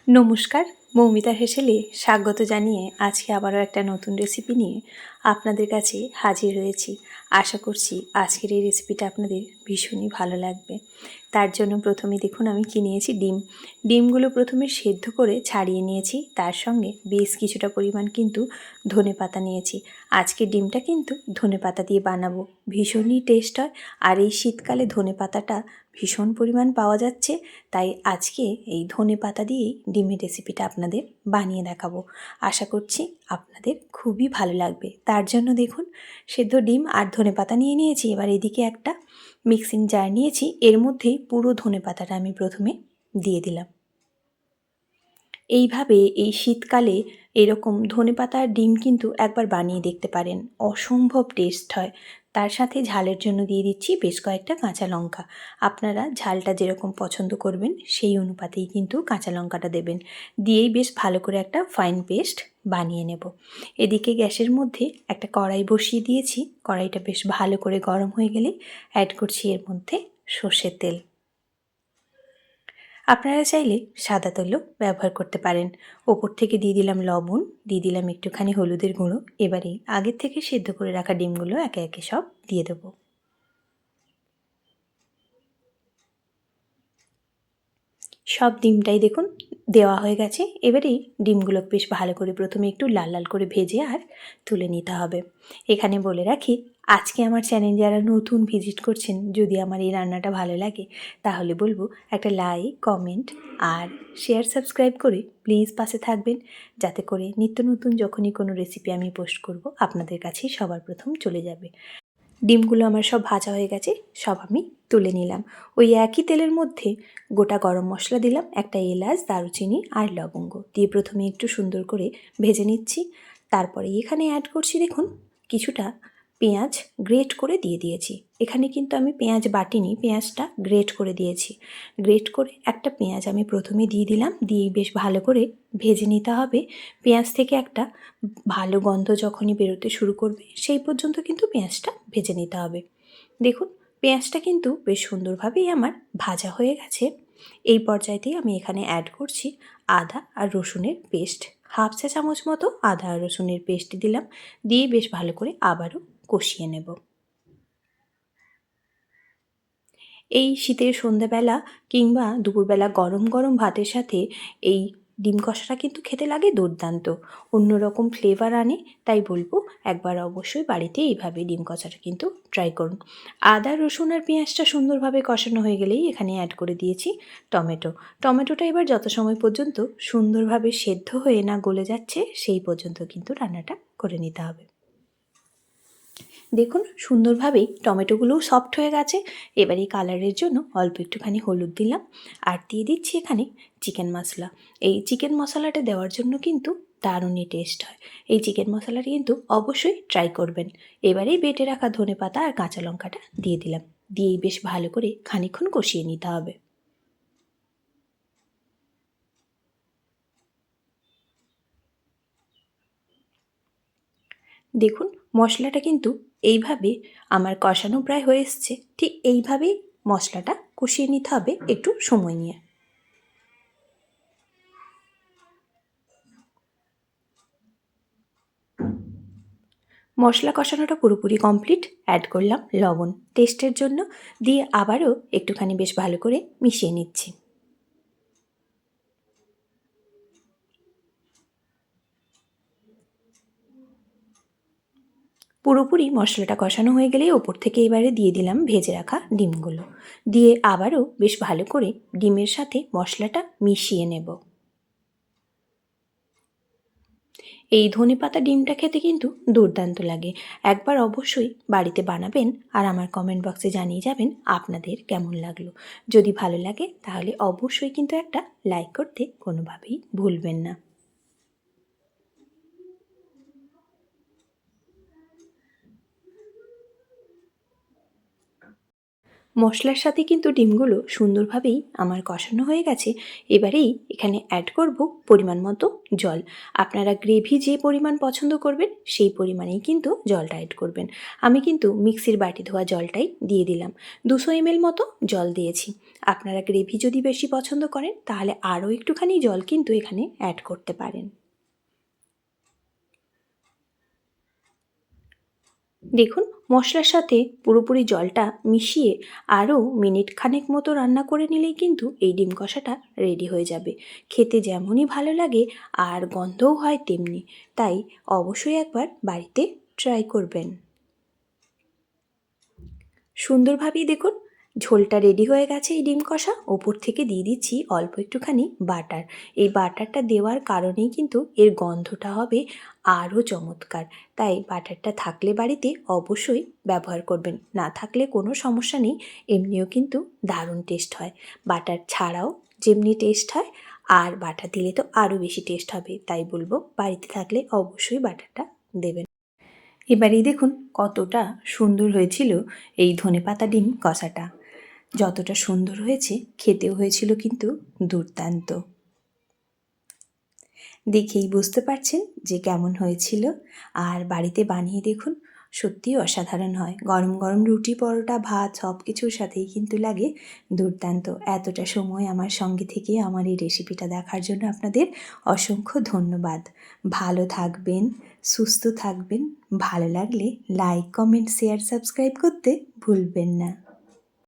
নমস্কার, মৌমিতা হেসেলে স্বাগত জানিয়ে আজকে আবারও একটা নতুন রেসিপি নিয়ে আপনাদের কাছে হাজির হয়েছি। আশা করছি আজকের এই রেসিপিটা আপনাদের ভীষণই ভালো লাগবে। তার জন্য প্রথমে দেখুন আমি কি নিয়েছি, ডিমগুলো প্রথমে সেদ্ধ করে ছাড়িয়ে নিয়েছি। তার সঙ্গে বেশ কিছুটা পরিমাণ কিন্তু ধনেপাতা নিয়েছি। আজকে ডিমটা কিন্তু ধনেপাতা দিয়ে বানাবো, ভীষণই টেস্ট হয়। আর এই শীতকালে ধনেপাতাটা ভীষণ পরিমাণ পাওয়া যাচ্ছে, তাই আজকে এই ধনেপাতা দিয়েই ডিমের রেসিপিটা আপনাদের বানিয়ে দেখাবো। আশা করছি আপনাদের খুবই ভালো লাগবে। তার জন্য দেখুন সেদ্ধ ডিম আর ধনেপাতা নিয়ে নিয়েছি। এবার এদিকে একটা মিক্সিং জার নিয়েছি, এর মধ্যেই পুরো ধনেপাতাটা আমি প্রথমে দিয়ে দিলাম। এইভাবে এই শীতকালে এরকম ধনেপাতার ডিম কিন্তু একবার বানিয়ে দেখতে পারেন, অসম্ভব টেস্ট হয়। তার সাথে ঝালের জন্য দিয়ে দিচ্ছি বেশ কয়েকটা কাঁচা লঙ্কা। আপনারা ঝালটা যেরকম পছন্দ করবেন সেই অনুপাতেই কিন্তু কাঁচা লঙ্কাটা দেবেন। দিয়েই বেশ ভালো করে একটা ফাইন পেস্ট বানিয়ে নেব। এদিকে গ্যাসের মধ্যে একটা কড়াই বসিয়ে দিয়েছি। কড়াইটা বেশ ভালো করে গরম হয়ে গেলে অ্যাড করছি এর মধ্যে সর্ষের তেল। আপনারা চাইলে সাদা তেলও ব্যবহার করতে পারেন। ওপর থেকে দিয়ে দিলাম লবণ, দিয়ে দিলাম একটুখানি হলুদের গুঁড়ো। এবারে আগের থেকে সেদ্ধ করে রাখা ডিমগুলো একে একে সব দিয়ে দেবো। সব ডিমটাই দেখুন দেওয়া হয়ে গেছে। এবারেই ডিমগুলো বেশ ভালো করে প্রথমে একটু লাল লাল করে ভেজে আর তুলে নিতে হবে। এখানে বলে রাখি, আজকে আমার চ্যানেল যারা নতুন ভিজিট করছেন, যদি আমার এই রান্নাটা ভালো লাগে তাহলে বলবো একটা লাইক, কমেন্ট আর শেয়ার, সাবস্ক্রাইব করে প্লিজ পাশে থাকবেন, যাতে করে নিত্য নতুন যখনই কোনো রেসিপি আমি পোস্ট করব আপনাদের কাছেই সবার প্রথম চলে যাবে। ডিমগুলো আমার সব ভাজা হয়ে গেছে, সব আমি তুলে নিলাম। ওই একই তেলের মধ্যে গোটা গরম মশলা দিলাম, একটা এলাচ, দারুচিনি আর লবঙ্গ দিয়ে প্রথমে একটু সুন্দর করে ভেজে নিচ্ছি। তারপরে এখানে অ্যাড করছি দেখুন কিছুটা পেঁয়াজ গ্রেট করে দিয়ে দিয়েছি। এখানে কিন্তু আমি পেঁয়াজ বাটিনি, পেঁয়াজটা গ্রেট করে দিয়েছি। গ্রেট করে একটা পেঁয়াজ আমি প্রথমে দিয়ে দিলাম, দিয়ে বেশ ভালো করে ভেজে নিতে হবে। পেঁয়াজ থেকে একটা ভালো গন্ধ যখনই বেরোতে শুরু করবে সেই পর্যন্ত কিন্তু পেঁয়াজটা ভেজে নিতে হবে। দেখুন পেঁয়াজটা কিন্তু বেশ সুন্দরভাবেই আমার ভাজা হয়ে গেছে। এই পর্যায়েতেই আমি এখানে অ্যাড করছি আদা আর রসুনের পেস্ট। হাফ চা চামচ মতো আদা আর রসুনের পেস্ট দিলাম, দিয়ে বেশ ভালো করে আবারও কষিয়ে নেব। এই শীতের সন্ধ্যাবেলা কিংবা দুপুরবেলা গরম গরম ভাতের সাথে এই ডিম কষাটা কিন্তু খেতে লাগে দুর্দান্ত, অন্যরকম ফ্লেভার আনে। তাই বলবো একবার অবশ্যই বাড়িতে এইভাবে ডিম কষাটা কিন্তু ট্রাই করুন। আদা, রসুন আর পেঁয়াজটা সুন্দরভাবে কষানো হয়ে গেলেই এখানে অ্যাড করে দিয়েছি টমেটো। টমেটোটা এবার যত সময় পর্যন্ত সুন্দরভাবে সেদ্ধ হয়ে না গলে যাচ্ছে সেই পর্যন্ত কিন্তু রান্নাটা করে নিতে হবে। দেখুন সুন্দরভাবেই টমেটোগুলোও সফট হয়ে গেছে। এবার এই কালারের জন্য অল্প একটুখানি হলুদ দিলাম আর দিয়ে দিচ্ছি এখানে চিকেন মশলা। এই চিকেন মশলাটা দেওয়ার জন্য কিন্তু দারুণই টেস্ট হয়। এই চিকেন মশলাটা কিন্তু অবশ্যই ট্রাই করবেন। এবারেই বেটে রাখা ধনেপাতা আর কাঁচা লঙ্কাটা দিয়ে দিলাম, দিয়েই বেশ ভালো করে খানিকক্ষণ কষিয়ে নিতে হবে। দেখুন মশলাটা কিন্তু এইভাবে আমার কষানো প্রায় হয়ে এসছে। ঠিক এইভাবেই মশলাটা কষিয়ে নিতে হবে একটু সময় নিয়ে। মশলা কষানোটা পুরোপুরি কমপ্লিট। অ্যাড করলাম লবণ টেস্টের জন্য, দিয়ে আবারও একটুখানি বেশ ভালো করে মিশিয়ে নিচ্ছি। পুরোপুরি মশলাটা কষানো হয়ে গেলেই ওপর থেকে এবারে দিয়ে দিলাম ভেজে রাখা ডিমগুলো, দিয়ে আবারও বেশ ভালো করে ডিমের সাথে মশলাটা মিশিয়ে নেব। এই ধনেপাতা ডিমটা খেতে কিন্তু দুর্দান্ত লাগে। একবার অবশ্যই বাড়িতে বানাবেন আর আমার কমেন্ট বক্সে জানিয়ে যাবেন আপনাদের কেমন লাগলো। যদি ভালো লাগে তাহলে অবশ্যই কিন্তু একটা লাইক করতে কোনোভাবেই ভুলবেন না। মশলার সাথে কিন্তু ডিমগুলো সুন্দরভাবেই আমার কষানো হয়ে গেছে। এবারেই এখানে অ্যাড করব পরিমাণ মতো জল। আপনারা গ্রেভি যে পরিমাণ পছন্দ করবেন সেই পরিমাণেই কিন্তু জলটা অ্যাড করবেন। আমি কিন্তু মিক্সির বাটি ধোয়া জলটাই দিয়ে দিলাম। 200 ml মতো জল দিয়েছি। আপনারা গ্রেভি যদি বেশি পছন্দ করেন তাহলে আরও একটুখানি জল কিন্তু এখানে অ্যাড করতে পারেন। দেখুন, মশলার সাথে পুরোপুরি জলটা মিশিয়ে আরও মিনিট খানেক মতো রান্না করে নিলেই কিন্তু এই ডিম কষাটা রেডি হয়ে যাবে। খেতে যেমনই ভালো লাগে আর গন্ধও হয় তেমনি। তাই অবশ্যই একবার বাড়িতে ট্রাই করবেন। সুন্দরভাবেই দেখুন ঝোলটা রেডি হয়ে গেছে এই ডিম কষা। ওপর থেকে দিয়ে দিচ্ছি অল্প একটুখানি বাটার। এই বাটারটা দেওয়ার কারণেই কিন্তু এর গন্ধটা হবে আরও চমৎকার। তাই বাটারটা থাকলে বাড়িতে অবশ্যই ব্যবহার করবেন, না থাকলে কোনো সমস্যা নেই, এমনিও কিন্তু দারুণ টেস্ট হয়। বাটার ছাড়াও যেমনি টেস্ট হয়, আর বাটার দিলে তো আরও বেশি টেস্ট হবে। তাই বলবো বাড়িতে থাকলে অবশ্যই বাটারটা দেবেন। এবারেই দেখুন কতটা সুন্দর হয়েছিল এই ধনেপাতা ডিম কষাটা। যতটা সুন্দর হয়েছে খেতেও হয়েছিল কিন্তু দুর্দান্ত। দেখেই বুঝতে পারছেন যে কেমন হয়েছিল। আর বাড়িতে বানিয়ে দেখুন, সত্যিই অসাধারণ হয়। গরম গরম রুটি, পরোটা, ভাত সব কিছুর সাথেই কিন্তু লাগে দুর্দান্ত। এতটা সময় আমার সঙ্গে থেকে আমার এই রেসিপিটা দেখার জন্য আপনাদের অসংখ্য ধন্যবাদ। ভালো থাকবেন, সুস্থ থাকবেন। ভালো লাগলে লাইক, কমেন্ট, শেয়ার, সাবস্ক্রাইব করতে ভুলবেন না।